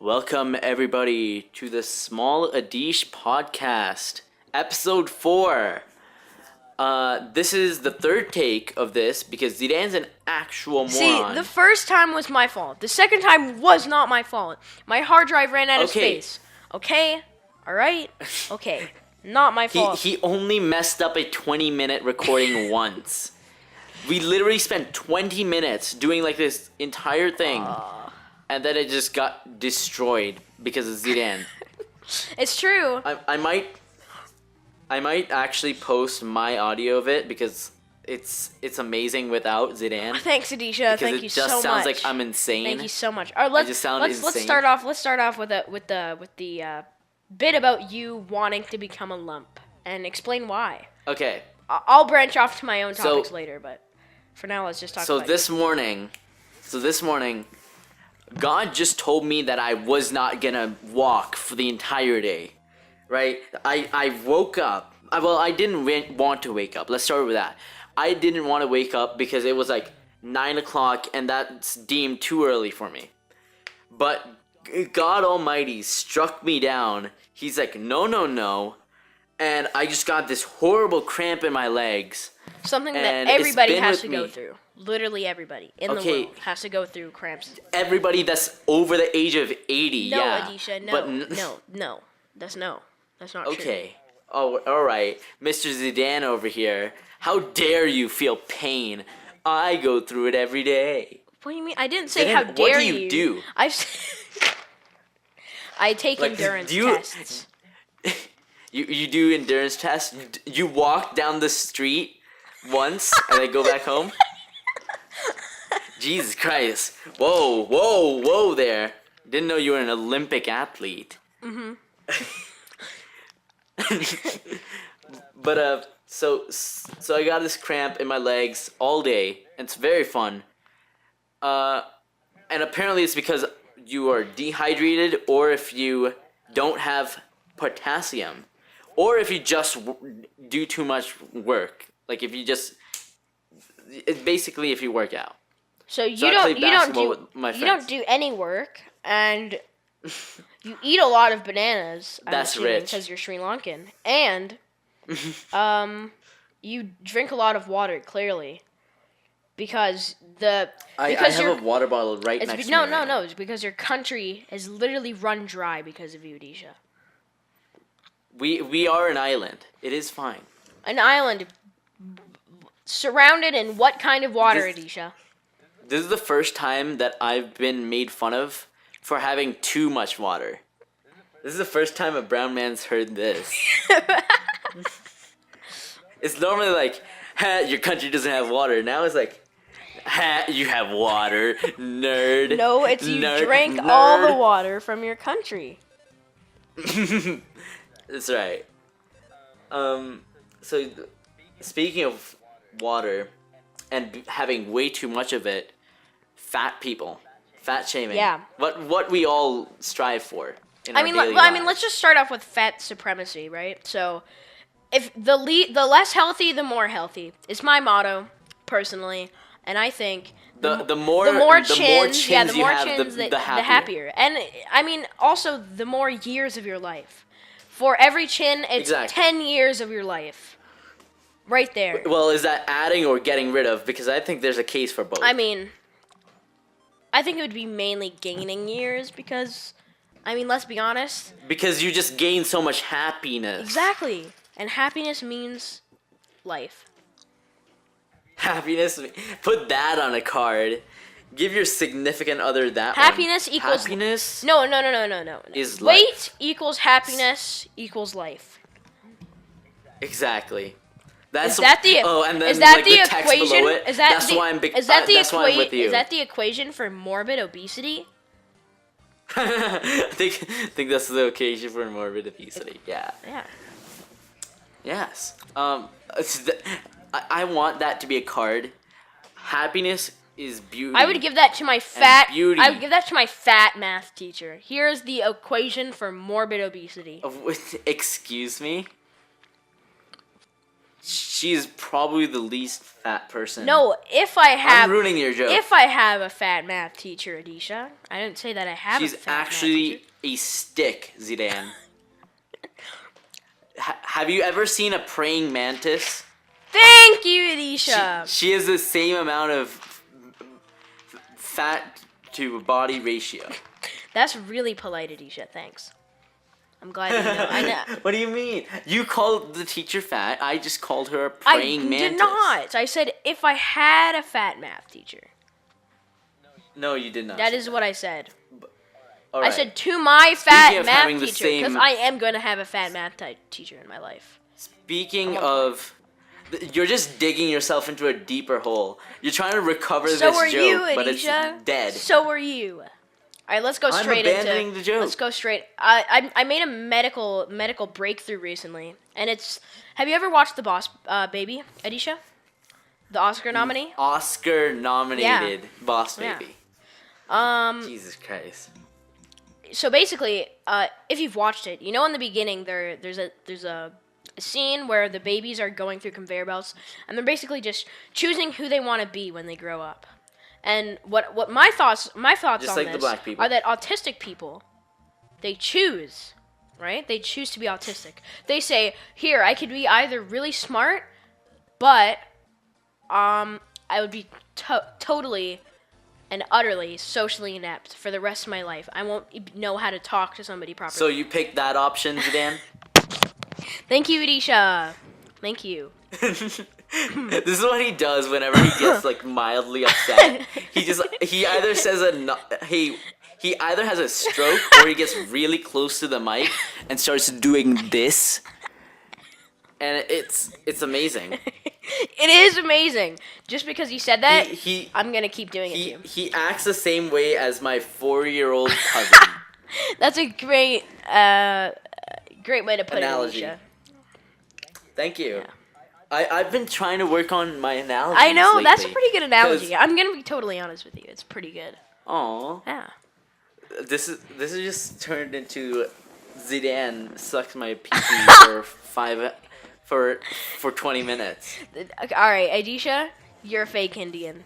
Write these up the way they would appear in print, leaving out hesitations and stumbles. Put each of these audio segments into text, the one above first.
Welcome everybody to the Small Adish podcast, episode 4. This is the third take of this because Zidane's an actual moron. See, the first time was my fault. The second time was not my fault. My hard drive ran out of space. Okay? Alright? Okay. Not my fault. He only messed up a 20-minute recording once. We literally spent 20 minutes doing like this entire thing. And then it just got destroyed because of Zidane. It's true. I might actually post my audio of it because it's amazing without Zidane. Thanks, Adisha. Thank you so much. It just sounds like I'm insane. Thank you so much. All right, let's start off with the bit about you wanting to become a lump and explain why. Okay. I'll branch off to my own topics later, but for now let's just talk about this morning, God just told me that I was not gonna walk for the entire day, right? I woke up. I didn't want to wake up. Let's start with that. I didn't want to wake up because it was like 9 o'clock and that's deemed too early for me. But God Almighty struck me down. He's like, no. And I just got this horrible cramp in my legs. Something that everybody has to go through. Literally everybody in the world has to go through cramps. Everybody that's over the age of 80, no, yeah. Adisha, no, but no. That's not true. Okay. Oh, all right. Mr. Zidane over here. How dare you feel pain? I go through it every day. What do you mean? I didn't say Zidane, how dare you. What do you do? I take endurance tests. You do endurance tests? You walk down the street once and then go back home? Jesus Christ. Whoa there. Didn't know you were an Olympic athlete. Mm-hmm. But, so I got this cramp in my legs all day. And it's very fun. And apparently it's because you are dehydrated or if you don't have potassium. Or if you just do too much work. Like if you just... Basically if you work out. So you don't do any work, and you eat a lot of bananas. That's rich because you're Sri Lankan, and you drink a lot of water. Clearly, because I have a water bottle right next to me. No. It's because your country is literally run dry because of you, Disha. We are an island. It is fine. An island surrounded in what kind of water, Adisha? This is the first time that I've been made fun of for having too much water. This is the first time a brown man's heard this. It's normally like, your country doesn't have water. Now it's like, you have water, nerd. No, it's you drank all the water from your country. That's right. So, speaking of water and having way too much of it, fat people, fat shaming. Yeah. What we all strive for in our daily lives. I mean, let's just start off with fat supremacy, right? So, if the less healthy, the more healthy. It's my motto, personally, and I think the more chins you have, the happier. And I mean, also the more years of your life. For every chin, it's 10 years of your life. Right there. Well, is that adding or getting rid of? Because I think there's a case for both. I mean, I think it would be mainly gaining years because, I mean, let's be honest. Because you just gain so much happiness. Exactly. And happiness means life. Happiness? Put that on a card. Give your significant other that happiness one. Equals... Happiness? No. Is weight life. Equals happiness equals life. Exactly. Is that the equation? Is that the equation for morbid obesity? I think that's the occasion for morbid obesity. Yeah. Yeah. Yes. I want that to be a card. Happiness is beauty. I would give that to my fat. Beauty. I would give that to my fat math teacher. Here's the equation for morbid obesity. Excuse me. she's probably the least fat person. No, if I have I'm ruining your joke. if I have a fat math teacher, Adisha, I didn't say that I have. She's a fat math actually teacher. a stick, Zidane. Have you ever seen a praying mantis? Thank you, Adisha. She has the same amount of fat to body ratio. That's really polite, Adisha. Thanks. I'm glad you know. I know. What do you mean? You called the teacher fat. I just called her a praying mantis. I did not. I said if I had a fat math teacher. No, you did not. That say is what I said. All I right. said to my Speaking fat of math having the teacher because same- I am going to have a fat math teacher in my life. Speaking of, you're just digging yourself into a deeper hole. You're trying to recover So this are joke, you, but it's Adisha. dead. So are you. All right, let's go I'm straight abandoning into. the joke. Let's go straight. I made a medical breakthrough recently, and it's. Have you ever watched The Boss Baby, Adisha? The Oscar nominee. Oscar-nominated Boss Yeah. Baby. Jesus Christ. So basically, if you've watched it, you know in the beginning there's a scene where the babies are going through conveyor belts, and they're basically just choosing who they want to be when they grow up. And what my thoughts Just on like this the black people. are that autistic people, they choose, right? They choose to be autistic. They say, here, I could be either really smart, but I would be totally and utterly socially inept for the rest of my life. I won't know how to talk to somebody properly. So you picked that option, Zidane? Thank you, Adisha. Thank you. This is what he does whenever he gets like mildly upset. He either says he either has a stroke or he gets really close to the mic and starts doing this. And it's amazing. It is amazing. Just because you said that, He I'm gonna keep doing it to you. he acts the same way as my 4-year-old cousin. That's a great way to put Analogy. it, Alicia. Thank you. Yeah. I've been trying to work on my analogy. I know, that's a pretty good analogy. I'm gonna be totally honest with you. It's pretty good. Aw. Yeah. This is just turned into Zidane sucks my pee for 20 minutes. Okay, all right, Adisha, you're a fake Indian.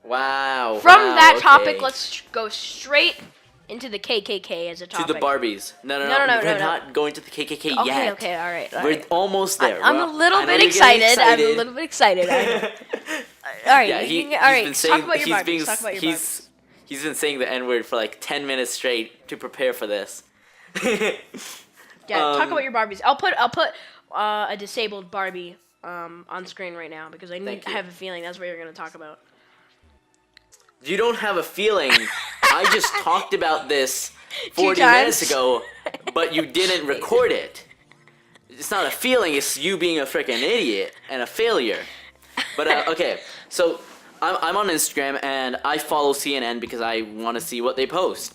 Wow. From wow, that okay. topic, let's go straight into the KKK as a to topic. the Barbies. No. No, We're no. not going to the KKK Okay, yet. okay, all right. We're almost there. I'm Well, a little I know bit you're getting excited. I'm a little bit excited. I know. All right. Yeah, all right. been saying, Talk about your Barbies. Talk about your he's been saying the N-word for like 10 minutes straight to prepare for this. Yeah, talk about your Barbies. I'll put a disabled Barbie on screen right now because I Thank you. have a feeling that's what you're gonna talk about. You don't have a feeling. I just talked about this 40 times. minutes ago, but you didn't record it. It's not a feeling, it's you being a freaking idiot and a failure. But, okay, so I'm on Instagram and I follow CNN because I want to see what they post.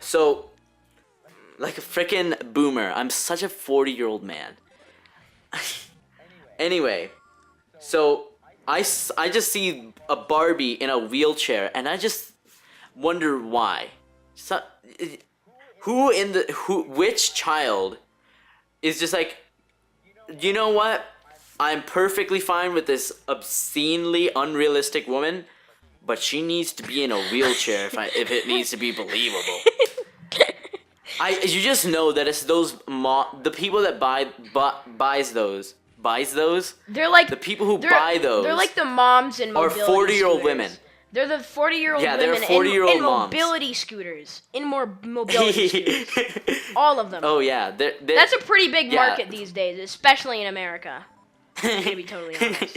So, like a freaking boomer, I'm such a 40-year-old man. Anyway, so I just see a Barbie in a wheelchair and I just wonder why. So, which child is just like, you know what? I'm perfectly fine with this obscenely unrealistic woman, but she needs to be in a wheelchair if it needs to be believable. You just know that it's the people that buys those. They're like The people who buy those They're like the moms in are mobility 40-year-old scooters. women. They're the 40-year-old Yeah, they're women 40-year-old in moms. mobility scooters. In more mobility scooters. All of them. Oh yeah, That's a pretty big yeah. market these days, especially in America. I'm gonna be totally honest.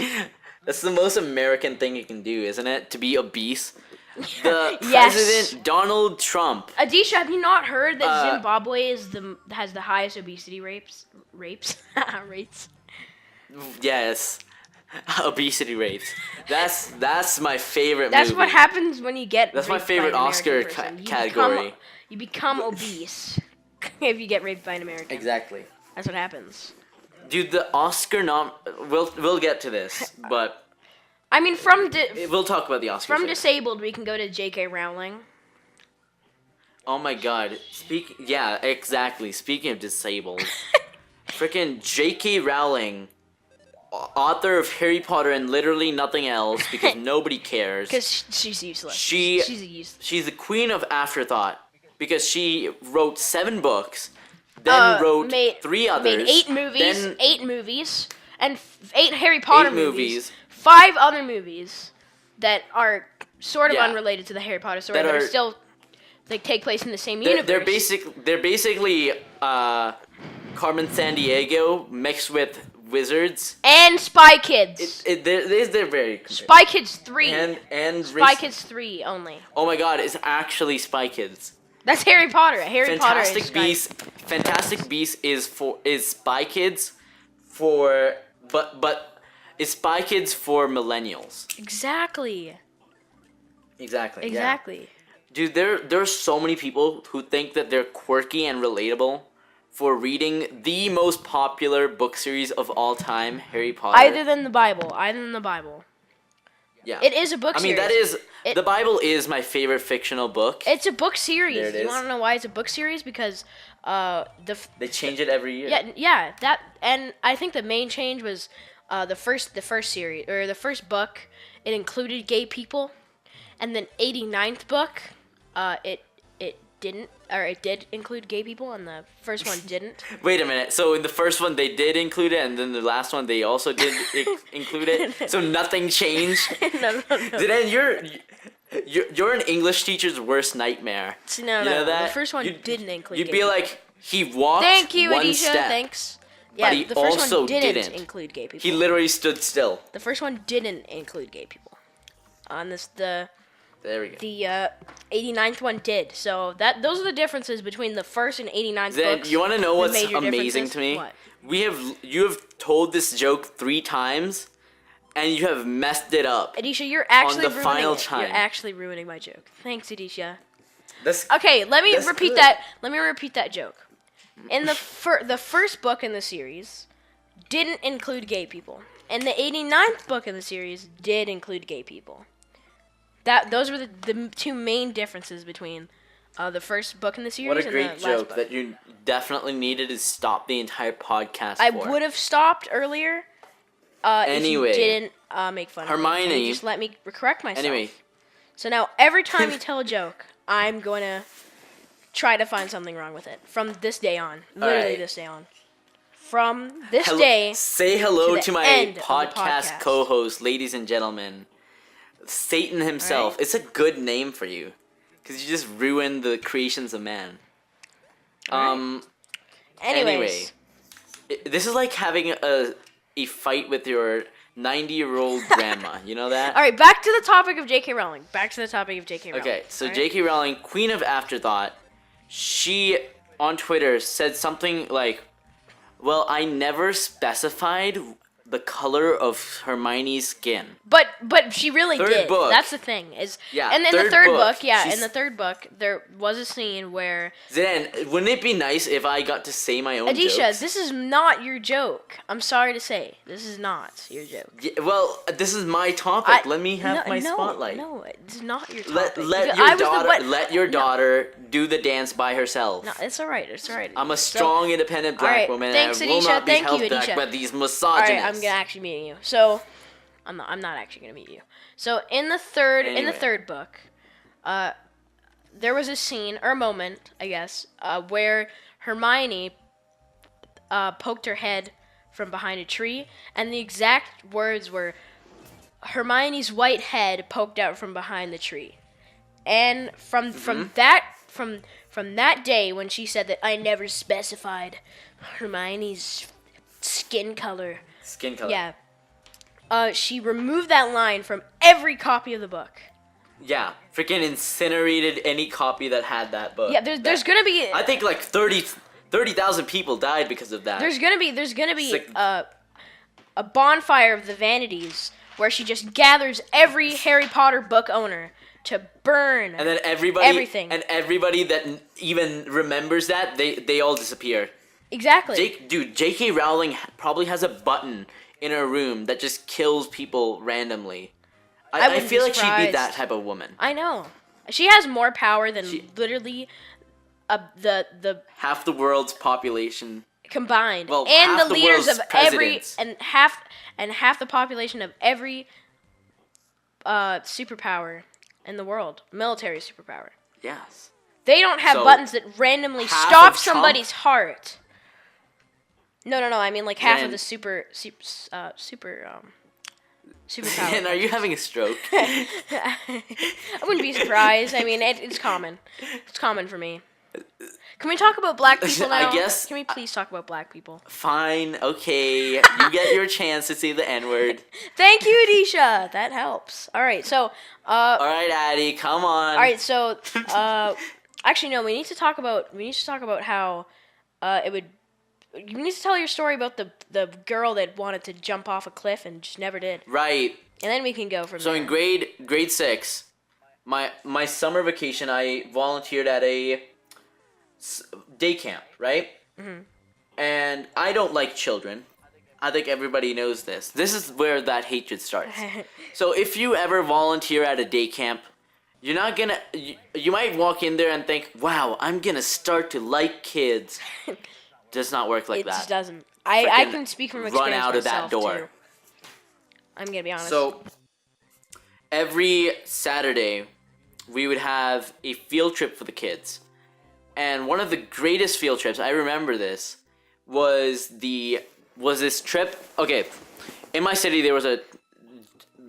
That's the most American thing you can do, isn't it? To be obese. The Yes. President Donald Trump. Adisha, have you not heard that Uh, Zimbabwe has the highest obesity rates? Rates? Yes. Obesity rates. That's my favorite That's movie. what happens when you get. That's my raped by favorite an Oscar American person. category. You become obese if you get raped by an American. Exactly. That's what happens. Dude, the Oscar we'll get to this, but I mean, we'll talk about the Oscars. from later. disabled, we can go to J.K. Rowling. Oh my god. Yeah, exactly. Speaking of disabled, freaking J.K. Rowling author of Harry Potter and literally nothing else because nobody cares. Because she's useless. She's a useless. She's the queen of afterthought because she wrote 7 books, then wrote 3 others, made 8 movies, then 8 movies, and 8 Harry Potter 8 movies, 5 other movies that are sort of Yeah. unrelated to the Harry Potter story, That but are are- still take place in the same universe. They're basically Carmen Sandiego mixed with wizards. And Spy Kids. They're very Spy Kids 3. and Spy Kids 3 only. Oh my God! It's actually Spy Kids. That's Harry Potter. Harry Potter is Spy Kids. Fantastic Beasts is Spy Kids for but it's Spy Kids for millennials. Exactly. Exactly. Yeah. Exactly. Dude, there are so many people who think that they're quirky and relatable for reading the most popular book series of all time, Harry Potter. Other than the Bible. Yeah. It is a book I series. mean, the Bible is my favorite fictional book. It's a book series. There it You is. want to know why it's a book series? Because They change it every year. yeah, that, and I think the main change was the first series, or the first book, it included gay people, and then 89th book, it didn't, or it did include gay people, and the first one didn't. Wait a minute. So in the first one they did include it, and then the last one they also did include it. So nothing changed. No. Then you're an English teacher's worst nightmare. No, You know that? The first one didn't include You'd gay be people. like, he walked Thank you, one Adisha. step. Thanks. But Yeah, he the first also one didn't didn't. include gay people. He literally stood still. The first one didn't include gay people. On the There we go. The 89th one did. So those are the differences between the first and 89th Then books. you want to know the what's major amazing differences. to me? What? You have told this joke 3 times, and you have messed it up. Adisha, you're actually the ruining final it. time. You're actually ruining my joke. Thanks, Adisha. That's Okay, let me That's repeat good. that. Let me repeat that joke. In the first book in the series didn't include gay people. And the 89th book in the series did include gay people. Those were the 2 main differences between the first book in the series what a and great the joke last book. that you definitely needed to stop the entire podcast I for. would have stopped earlier Anyway, if you didn't make fun of me. Hermione- And you just let me correct myself. Anyway, So now every time you tell a joke, I'm going to try to find something wrong with it. From this day on. Literally Alright. this day on. From this day. say hello to to, the my end of the podcast podcast. co-host, ladies and gentlemen. Satan himself. Alright. It's a good name for you, because you just ruined the creations of man. Anyways. This is like having a fight with your 90-year-old grandma. You know that? Alright, back to the topic of J.K. Rowling. Okay, so Alright? J.K. Rowling, Queen of Afterthought, she on Twitter said something like, "Well, I never specified the color of Hermione's skin." But she really Third did. book. That's the thing. Is Yeah, and in the third third book, book, yeah, she's- in the third book, there was a scene where Then, wouldn't it be nice if I got to say my own Adisha, jokes? this is not your joke. I'm sorry to say, this is not your joke. Yeah, well, this is my topic. Let me have my spotlight. No, it's not your Let topic. let Because your I was the daughter one- let your daughter do the dance by herself. No, it's alright. It's alright. I'm a So- strong, independent black Alright, woman, thanks, and I will Adisha. not be Thank you, held back Adisha. by these All misogynists. right, I'm gonna actually meet you. So, I'm not actually gonna meet you. So in the third Anyway. book, there was a scene or a moment, I guess, where Hermione poked her head from behind a tree, and the exact words were, "Hermione's white head poked out from behind the tree," and from that day when she said that I never specified Hermione's skin color. Skin color. Yeah. She removed that line from every copy of the book. Yeah, freaking incinerated any copy that had that book. Yeah, there's gonna be I think like 30,000 people died because of that. there's gonna be Sick. a bonfire of the vanities where she just gathers every Harry Potter book owner to burn. And then everybody Everything. and everybody that even remembers that, they all disappear. Exactly. J.K. Rowling probably has a button in her room that just kills people randomly. I wouldn't feel be like she'd be surprised. that type of woman. I know. She has more power than literally the Half the world's population. combined, Well, and half the the leaders world's of every presidents. and half the population of every superpower in the world, military superpower. Yes. They don't have So, buttons that randomly half stop of Trump- somebody's heart. No. I mean like half of Then- the superpower. And are you having a stroke? I wouldn't be surprised. I mean, it's common. It's common for me. Can we talk about black people I now? guess- Can we please talk about black people? Fine, okay. You get your chance to say the N-word. Thank you, Adisha. That helps. All right, so Alright, Addie, come on. all right, so actually no, we need to talk about how it would. You need to tell your story about the girl that wanted to jump off a cliff and just never did, Right. and then we can go from So there. in grade 6, my summer vacation, I volunteered at a day camp, right? Mm-hmm. And I don't like children. I think everybody knows this. This is where that hatred starts. So if you ever volunteer at a day camp, you're not gonna. You might walk in there and think, "Wow, I'm gonna start to like kids." Does not work like It that. just doesn't. I Freaking can speak from run experience out of that myself, door. too. I'm gonna be honest. So every Saturday, we would have a field trip for the kids. And one of the greatest field trips, I remember this, was this trip. Okay, in my city there was a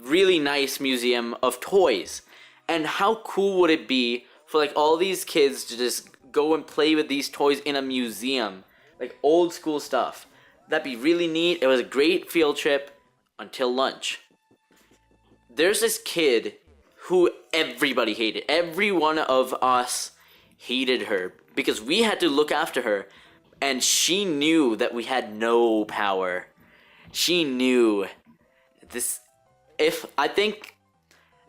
really nice museum of toys. And how cool would it be for like all these kids to just go and play with these toys in a museum, like old school stuff. That'd be really neat. It was a great field trip until lunch. There's this kid who everybody hated. Every one of us hated her because we had to look after her, and she knew that we had no power. She knew this. If I think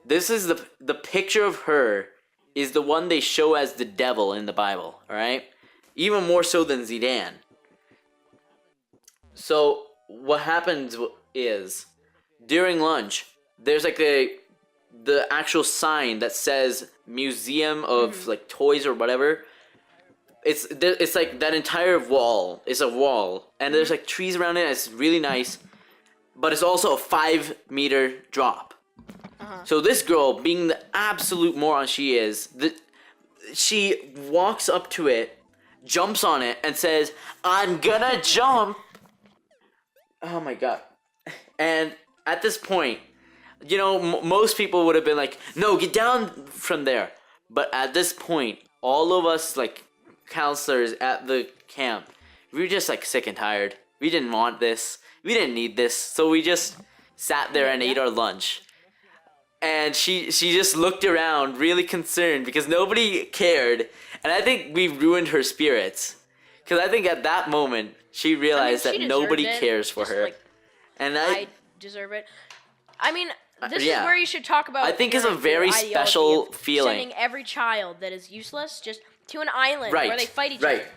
this is the picture of her is the one they show as the devil in the Bible, all right? Even more so than Zidane. So what happens is during lunch, there's like the actual sign that says Museum of like toys or whatever. It's like that entire wall is a wall, and there's like trees around it. It's really nice, but it's also a 5-meter drop. So this girl, being the absolute moron she is, she walks up to it, jumps on it, and says, "I'm gonna jump." Oh my god! And at this point, you know, most people would have been like, "No, get down from there." But at this point, all of us like counselors at the camp, we were just like sick and tired. We didn't want this. We didn't need this. So we just sat there and ate our lunch. And she just looked around really concerned because nobody cared. And I think we ruined her spirits. Because I think at that moment, she realized she that deserved nobody it, cares for just her. like And I deserve it. I mean, this yeah. is where you should talk about. I think it's a your very ideology special of feeling. Sending every child that is useless just to an island Right, where they fight each right. other.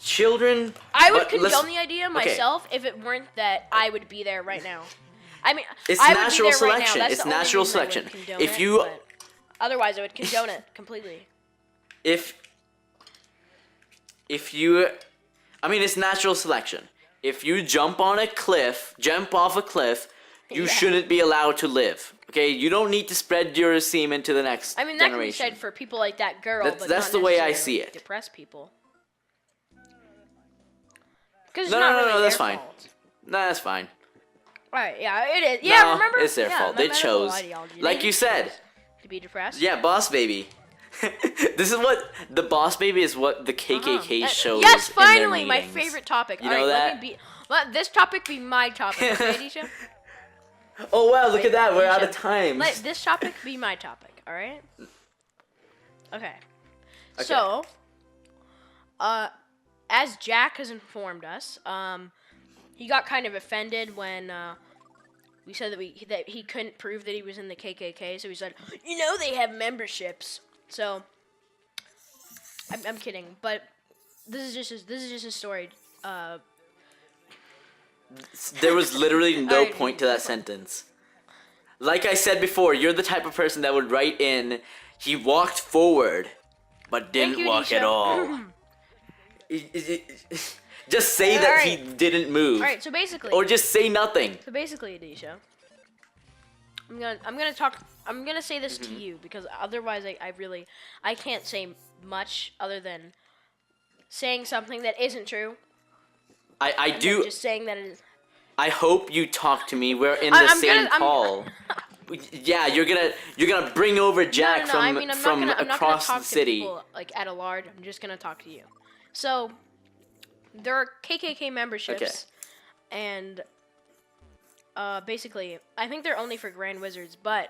Children. I would but let's- condone the idea myself if it weren't that I would be there right now. I mean, It's I natural would be there right selection. now. That's It's the only natural reason I would selection. condone If it, you- but otherwise, I would condone it completely. If you, I mean, it's natural selection. If you jump off a cliff, you Yeah. shouldn't be allowed to live. Okay, you don't need to spread your semen to the next I mean, that can be generation. said for people like that girl, That's- but that's not the way I necessarily see it. Depressed people. Because No, it's not no, no, really no, that's their fine. fault. Nah, that's fine. Right, yeah, it is. Yeah, No, remember? it's their Yeah, fault. my They medical chose. ideology. Like They you said. chose to be depressed. Yeah, boss baby. This is what the boss baby is. What the KKK shows. Yes, in their finally, my meetings. favorite topic. You All know right, that? let this topic be my topic, okay, Disha? Oh wow! Look at that. We're out of Disha, time. Let this topic be my topic. All right. Okay. Okay. So, as Jack has informed us, he got kind of offended when we said that he couldn't prove that he was in the KKK. So he said, "You know, they have memberships." So, I'm kidding, but this is just a story. There was literally no Alright. point to that sentence. Like I said before, you're the type of person that would write in, "He walked forward, but didn't you, walk Disha. at all." Just say that he Alright. didn't move. All right. So basically. Or just say nothing. So basically, Adisha, I'm gonna say this to you because otherwise I can't say much other than saying something that isn't true. I And do. then just saying that it is. I hope you talk to me. We're in the I'm same gonna- call. Yeah, you're gonna bring over Jack No, I mean, from I'm not gonna across talk the to city. people like at a large. I'm just gonna talk to you. So there are KKK memberships, and basically, I think they're only for Grand Wizards, but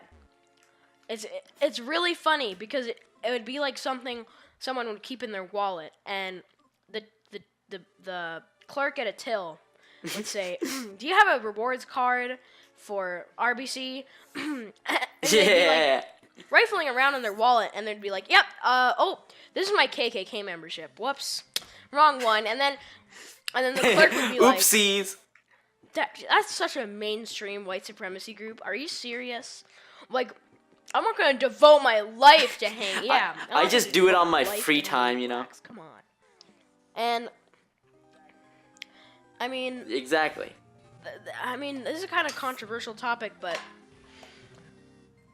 it's really funny because it would be like something someone would keep in their wallet, and the clerk at a till would say, "Do you have a rewards card for RBC?" And they'd be Yeah. like, rifling around in their wallet, and they'd be like, "Yep, oh, this is my KKK membership. Whoops, wrong one." And then the clerk would be like, Oopsies. That's such a mainstream white supremacy group. Are you serious? Like, I'm not gonna devote my life to hang. Yeah, I just do it on my free time, you know. Come on. And I mean, Exactly. this is a kind of controversial topic, but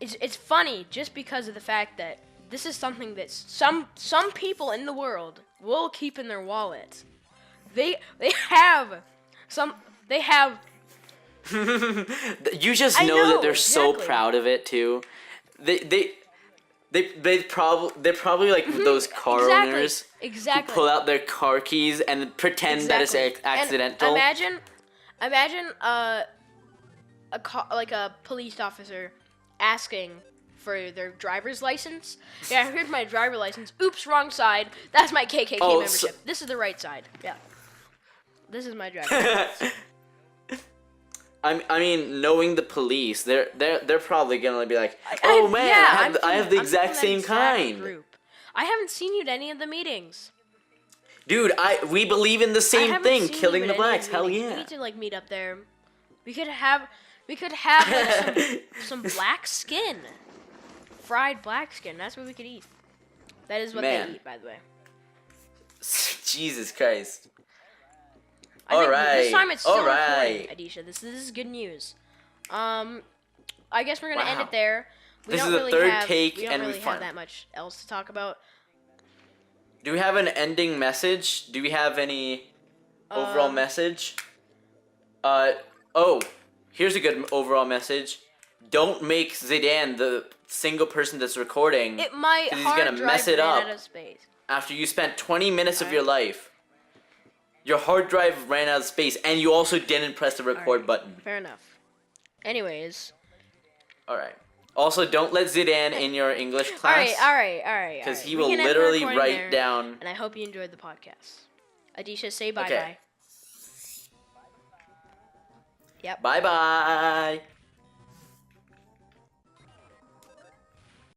it's funny just because of the fact that this is something that some people in the world will keep in their wallet. They have. You just I know that know, they're so exactly. proud of it too. They're probably like those car Exactly. owners Exactly. who pull out their car keys and pretend that it's Exactly. And accidental. imagine a police officer asking for their driver's license. Yeah, here's my driver's license. Oops, wrong side. That's my KKK Oh, membership. This is the right side. Yeah. This is my driver's license. I mean, knowing the police, they're probably gonna be like, I have the I'm exact from same that kind. Group. I haven't seen you at any of the meetings. Dude, we believe in the I same haven't thing, seen you killing at the any of blacks. Hell meetings. yeah. We need to like meet up there. We could have like, some black skin, fried black skin. That's what we could eat. That is what Man. they eat, by the way. Jesus Christ. I think Alright, this time it's still alright. recording, Adisha. This is good news. I guess we're gonna end Wow. it there. We This don't is the really third have, take, we don't and we really have that much else to talk about. Do we have an ending message? Do we have any overall message? Here's a good overall message. Don't make Zidane the single person that's recording. It might 'cause he's hard gonna drive mess it ran up out of space. after you spent 20 minutes of Alright. your life. Your hard drive ran out of space, and you also didn't press the record Alright, button. Fair enough. Anyways. Alright. Also, don't let Zidane in your English class. Alright. Because he We will can end the literally recording write there, down. And I hope you enjoyed the podcast. Adisha, say bye-bye. Okay. Yep. Bye bye.